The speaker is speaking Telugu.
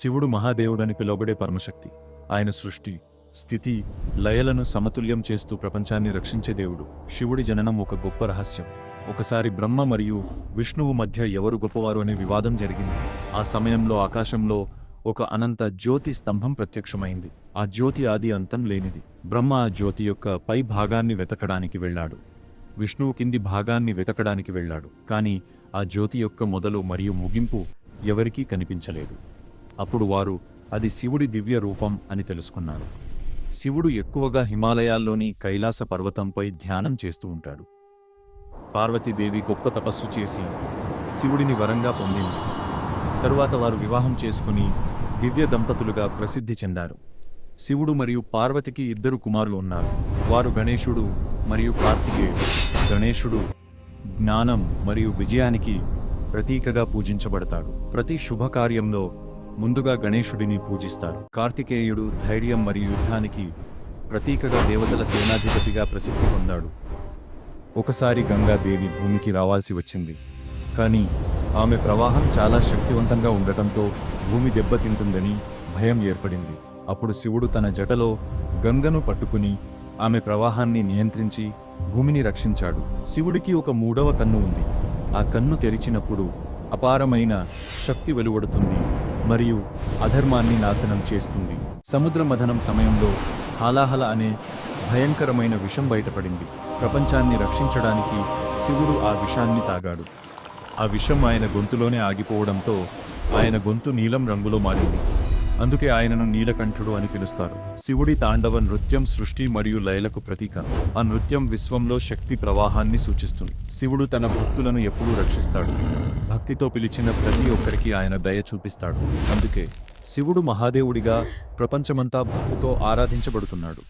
శివుడు మహాదేవుడని పిలువబడే పరమశక్తి. ఆయన సృష్టి, స్థితి, లయలను సమతుల్యం చేస్తూ ప్రపంచాన్ని రక్షించే దేవుడు. శివుడి జననం ఒక గొప్ప రహస్యం. ఒకసారి బ్రహ్మ మరియు విష్ణువు మధ్య ఎవరు గొప్పవారు అనే వివాదం జరిగింది. ఆ సమయంలో ఆకాశంలో ఒక అనంత జ్యోతి స్తంభం ప్రత్యక్షమైంది. ఆ జ్యోతి ఆది అంతం లేనిది. బ్రహ్మ ఆ జ్యోతి యొక్క పై భాగాన్ని వెతకడానికి వెళ్ళాడు. విష్ణువు కింది భాగాన్ని వెతకడానికి వెళ్ళాడు. కానీ ఆ జ్యోతి యొక్క మొదలు మరియు ముగింపు ఎవరికీ కనిపించలేదు. అప్పుడు వారు అది శివుడి దివ్య రూపం అని తెలుసుకున్నారు. శివుడు ఎక్కువగా హిమాలయాల్లోని కైలాస పర్వతంపై ధ్యానం చేస్తూ ఉంటాడు. పార్వతీదేవి గొప్ప తపస్సు చేసి శివుడిని వరంగా పొందింది. తరువాత వారు వివాహం చేసుకుని దివ్య దంపతులుగా ప్రసిద్ధి చెందారు. శివుడు మరియు పార్వతికి 2 కుమారులు ఉన్నారు. వారు గణేశుడు మరియు కార్తికేయుడు. గణేశుడు జ్ఞానం మరియు విజయానికి ప్రతీకగా పూజించబడతాడు. ప్రతి శుభకార్యంలో ముందుగా గణేశుడిని పూజిస్తారు. కార్తికేయుడు ధైర్యం మరియు యుద్ధానికి ప్రతీకగా దేవతల సేనాధిపతిగా ప్రసిద్ధి పొందాడు. ఒకసారి గంగాదేవి భూమికి రావాల్సి వచ్చింది. కానీ ఆమె ప్రవాహం చాలా శక్తివంతంగా ఉండటంతో భూమి దెబ్బతింటుందని భయం ఏర్పడింది. అప్పుడు శివుడు తన జటలో గంగను పట్టుకుని ఆమె ప్రవాహాన్ని నియంత్రించి భూమిని రక్షించాడు. శివుడికి ఒక 3వ కన్ను ఉంది. ఆ కన్ను తెరిచినప్పుడు అపారమైన శక్తి వెలువడుతుంది మరియు అధర్మాన్ని నాశనం చేస్తుంది. సముద్ర మథనం సమయంలో హాలాహల అనే భయంకరమైన విషం బయటపడింది. ప్రపంచాన్ని రక్షించడానికి శివుడు ఆ విషాన్ని తాగాడు. ఆ విషం ఆయన గొంతులోనే ఆగిపోవడంతో ఆయన గొంతు నీలం రంగులో మారింది. అందుకే ఆయనను నీలకంఠుడు అని పిలుస్తారు. శివుడి తాండవ నృత్యం సృష్టి మరియు లయలకు ప్రతీక. ఆ నృత్యం విశ్వంలో శక్తి ప్రవాహాన్ని సూచిస్తుంది. శివుడు తన భక్తులను ఎప్పుడూ రక్షిస్తాడు. భక్తితో పిలిచిన ప్రతి ఒక్కరికి ఆయన దయ చూపిస్తాడు. అందుకే శివుడు మహాదేవుడిగా ప్రపంచమంతా భక్తితో ఆరాధించబడుతున్నాడు.